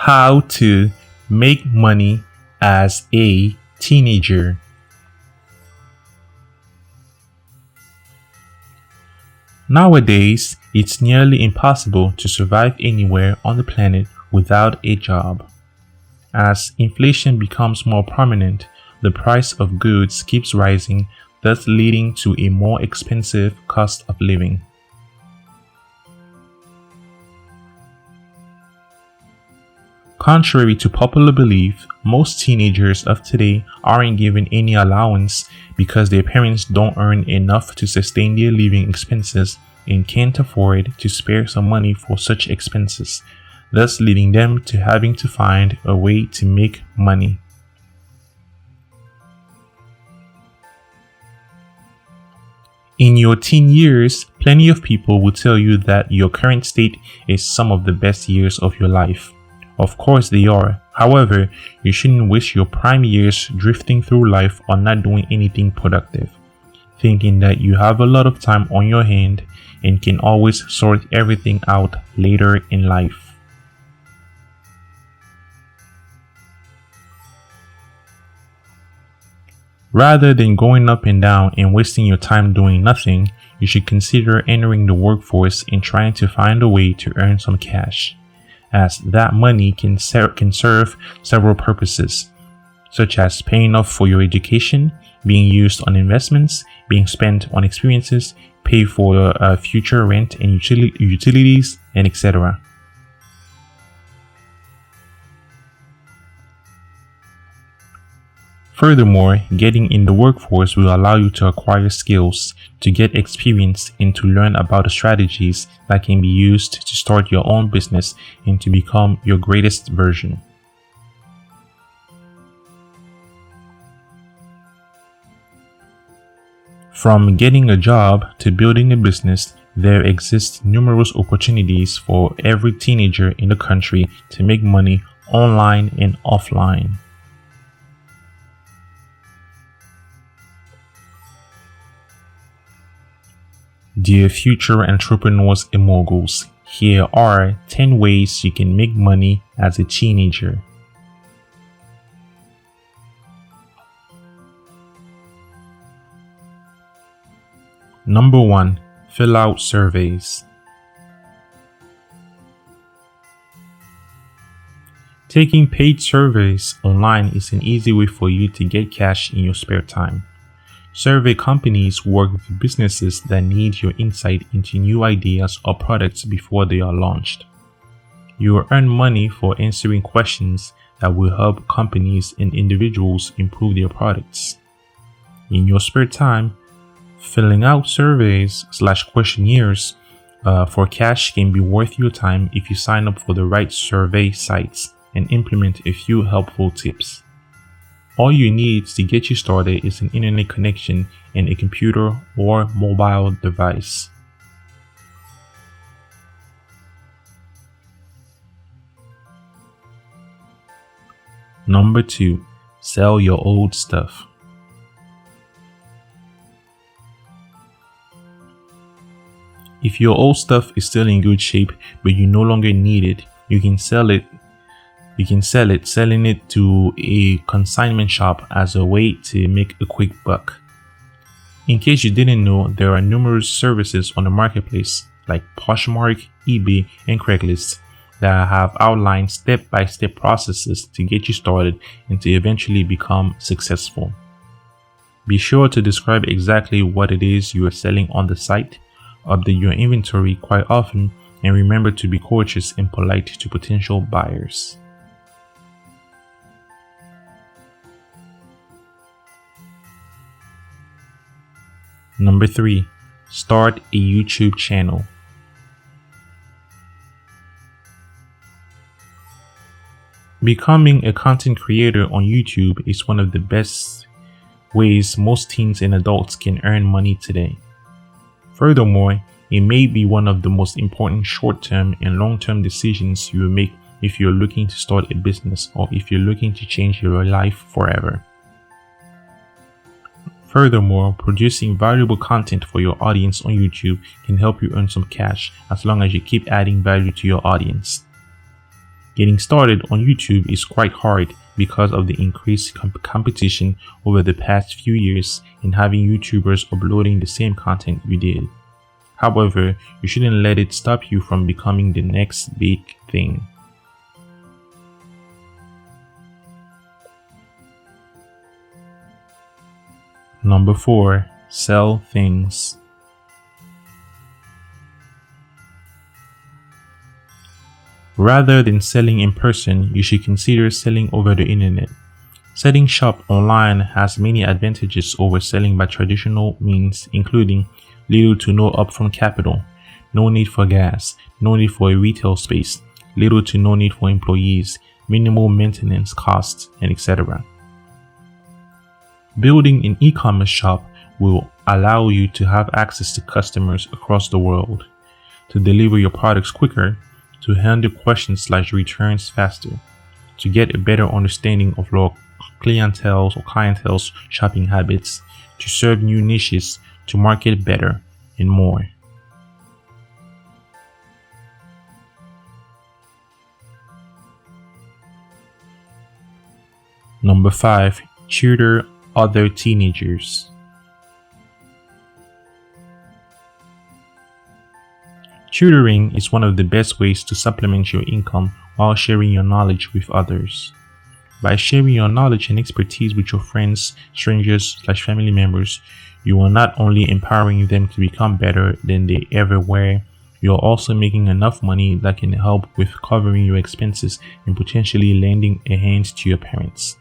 How to make money as a teenager. Nowadays, it's nearly impossible to survive anywhere on the planet without a job. As inflation becomes more prominent, the price of goods keeps rising, thus leading to a more expensive cost of living. Contrary to popular belief, most teenagers of today aren't given any allowance because their parents don't earn enough to sustain their living expenses and can't afford to spare some money for such expenses, thus leading them to having to find a way to make money. In your teen years, plenty of people will tell you that your current state is some of the best years of your life. Of course they are. However, you shouldn't waste your prime years drifting through life or not doing anything productive, thinking that you have a lot of time on your hand and can always sort everything out later in life. Rather than going up and down and wasting your time doing nothing, you should consider entering the workforce and trying to find a way to earn some cash, as that money can serve several purposes, such as paying off for your education, being used on investments, being spent on experiences, pay for future rent and utilities, and etc. Furthermore, getting in the workforce will allow you to acquire skills, to get experience, and to learn about the strategies that can be used to start your own business and to become your greatest version. From getting a job to building a business, there exist numerous opportunities for every teenager in the country to make money online and offline. Dear future entrepreneurs and moguls, here are 10 ways you can make money as a teenager. Number 1. Fill out surveys. Taking paid surveys online is an easy way for you to get cash in your spare time. Survey companies work with businesses that need your insight into new ideas or products before they are launched. You will earn money for answering questions that will help companies and individuals improve their products. In your spare time, filling out surveys/questionnaires for cash can be worth your time if you sign up for the right survey sites and implement a few helpful tips. All you need to get you started is an internet connection and a computer or mobile device. Number 2. Sell your old stuff. If your old stuff is still in good shape but you no longer need it, you can sell it, selling it to a consignment shop as a way to make a quick buck. In case you didn't know, there are numerous services on the marketplace like Poshmark, eBay, and Craigslist that have outlined step-by-step processes to get you started and to eventually become successful. Be sure to describe exactly what it is you are selling on the site, update your inventory quite often, and remember to be courteous and polite to potential buyers. Number 3. Start a YouTube channel. Becoming a content creator on YouTube is one of the best ways most teens and adults can earn money today. Furthermore, it may be one of the most important short-term and long-term decisions you will make if you're looking to start a business or if you're looking to change your life forever. Furthermore, producing valuable content for your audience on YouTube can help you earn some cash as long as you keep adding value to your audience. Getting started on YouTube is quite hard because of the increased competition over the past few years in having YouTubers uploading the same content you did. However, you shouldn't let it stop you from becoming the next big thing. Number 4. Sell things. Rather than selling in person, you should consider selling over the internet. Setting shop online has many advantages over selling by traditional means, including little to no upfront capital, no need for gas, no need for a retail space, little to no need for employees, minimal maintenance costs, and etc. Building an e-commerce shop will allow you to have access to customers across the world, to deliver your products quicker, to handle questions like returns faster, to get a better understanding of your clientele's shopping habits, to serve new niches, to market better, and more. Number 5. Tutor other teenagers. Tutoring is one of the best ways to supplement your income while sharing your knowledge with others. By sharing your knowledge and expertise with your friends, strangers/family members, you are not only empowering them to become better than they ever were, you are also making enough money that can help with covering your expenses and potentially lending a hand to your parents.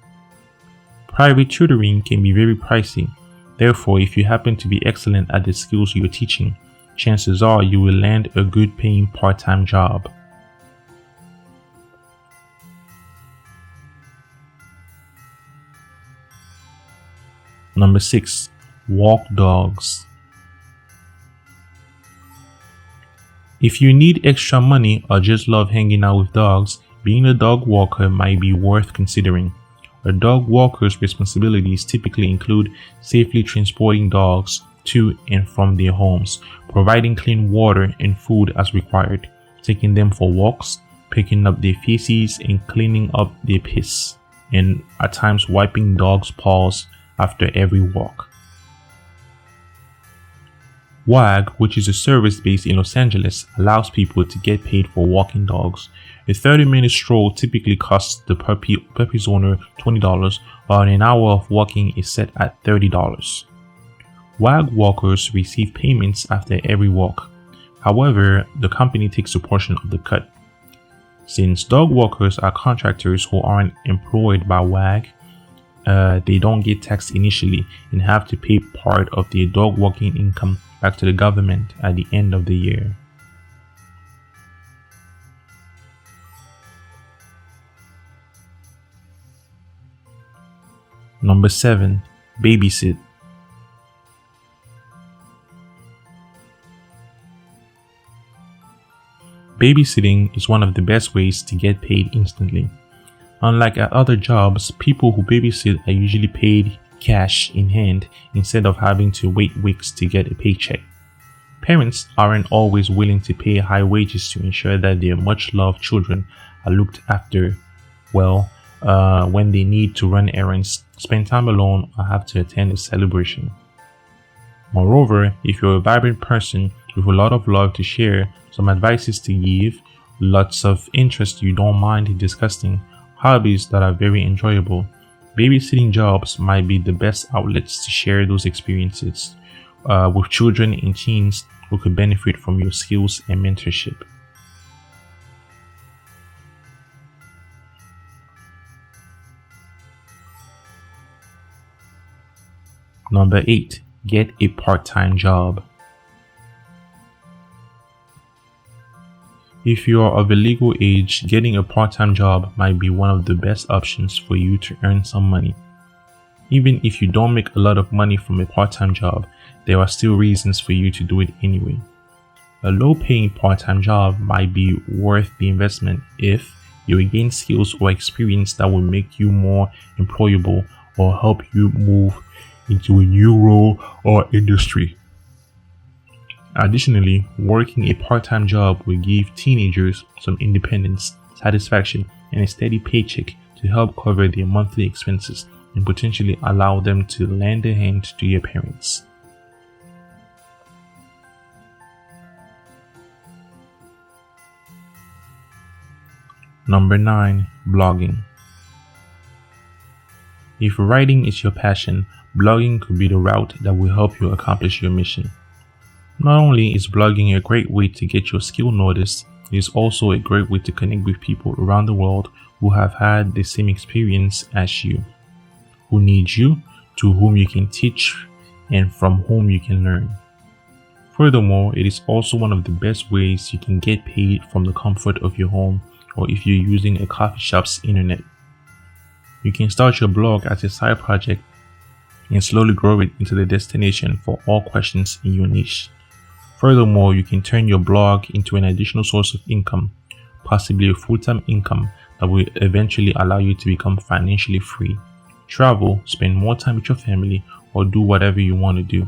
Private tutoring can be very pricey. Therefore, if you happen to be excellent at the skills you're teaching, chances are you will land a good paying part-time job. Number 6. Walk dogs. If you need extra money or just love hanging out with dogs, being a dog walker might be worth considering. A dog walker's responsibilities typically include safely transporting dogs to and from their homes, providing clean water and food as required, taking them for walks, picking up their feces and cleaning up their piss, and at times wiping dogs' paws after every walk. WAG, which is a service based in Los Angeles, allows people to get paid for walking dogs. A 30-minute stroll typically costs the puppy's owner $20, while an hour of walking is set at $30. WAG walkers receive payments after every walk. However, the company takes a portion of the cut. Since dog walkers are contractors who aren't employed by WAG, they don't get taxed initially and have to pay part of their dog walking income back to the government at the end of the year. Number 7. Babysit. Babysitting is one of the best ways to get paid instantly. Unlike at other jobs, people who babysit are usually paid cash in hand instead of having to wait weeks to get a paycheck. Parents aren't always willing to pay high wages to ensure that their much-loved children are looked after well when they need to run errands, spend time alone, or have to attend a celebration. Moreover, if you're a vibrant person with a lot of love to share, some advices to give, lots of interest you don't mind discussing, hobbies that are very enjoyable, babysitting jobs might be the best outlets to share those experiences with children and teens who could benefit from your skills and mentorship. Number 8. Get a part-time job. If you are of a legal age, getting a part-time job might be one of the best options for you to earn some money. Even if you don't make a lot of money from a part-time job, there are still reasons for you to do it anyway. A low-paying part-time job might be worth the investment if you gain skills or experience that will make you more employable or help you move into a new role or industry. Additionally, working a part-time job will give teenagers some independence, satisfaction, and a steady paycheck to help cover their monthly expenses and potentially allow them to lend a hand to your parents. Number 9. Blogging. If writing is your passion, blogging could be the route that will help you accomplish your mission. Not only is blogging a great way to get your skill noticed, it is also a great way to connect with people around the world who have had the same experience as you, who need you, to whom you can teach, and from whom you can learn. Furthermore, it is also one of the best ways you can get paid from the comfort of your home, or if you're using a coffee shop's internet. You can start your blog as a side project and slowly grow it into the destination for all questions in your niche. Furthermore, you can turn your blog into an additional source of income, possibly a full-time income that will eventually allow you to become financially free, travel, spend more time with your family, or do whatever you want to do.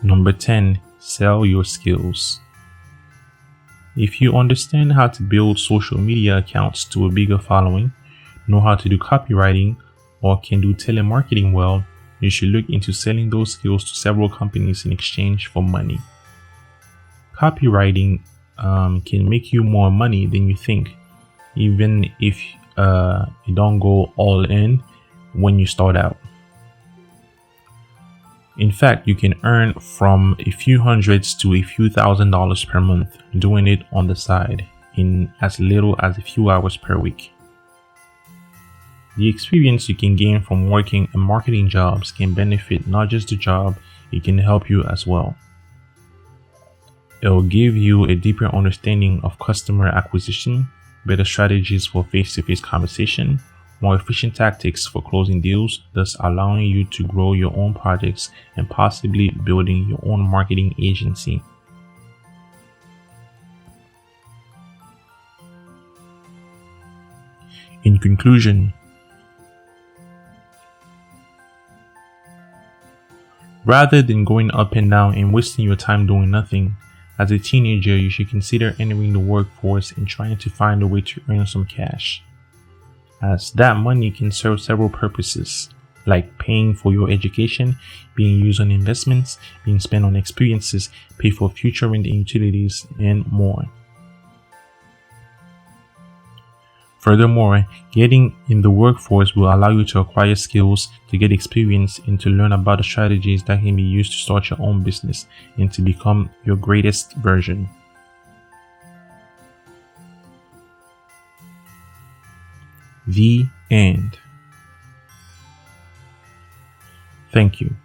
Number 10. Sell your skills. If you understand how to build social media accounts to a bigger following, know how to do copywriting, or can do telemarketing well, you should look into selling those skills to several companies in exchange for money. Copywriting can make you more money than you think, even if you don't go all in when you start out. In fact, you can earn from a few hundreds to a few $1,000s per month doing it on the side in as little as a few hours per week. The experience you can gain from working in marketing jobs can benefit not just the job, it can help you as well. It will give you a deeper understanding of customer acquisition, better strategies for face-to-face conversation, more efficient tactics for closing deals, thus allowing you to grow your own projects and possibly building your own marketing agency. In conclusion, rather than going up and down and wasting your time doing nothing, as a teenager, you should consider entering the workforce and trying to find a way to earn some cash, as that money can serve several purposes, like paying for your education, being used on investments, being spent on experiences, pay for future rent and utilities, and more. Furthermore, getting in the workforce will allow you to acquire skills, to get experience, and to learn about the strategies that can be used to start your own business and to become your greatest version. The end. Thank you.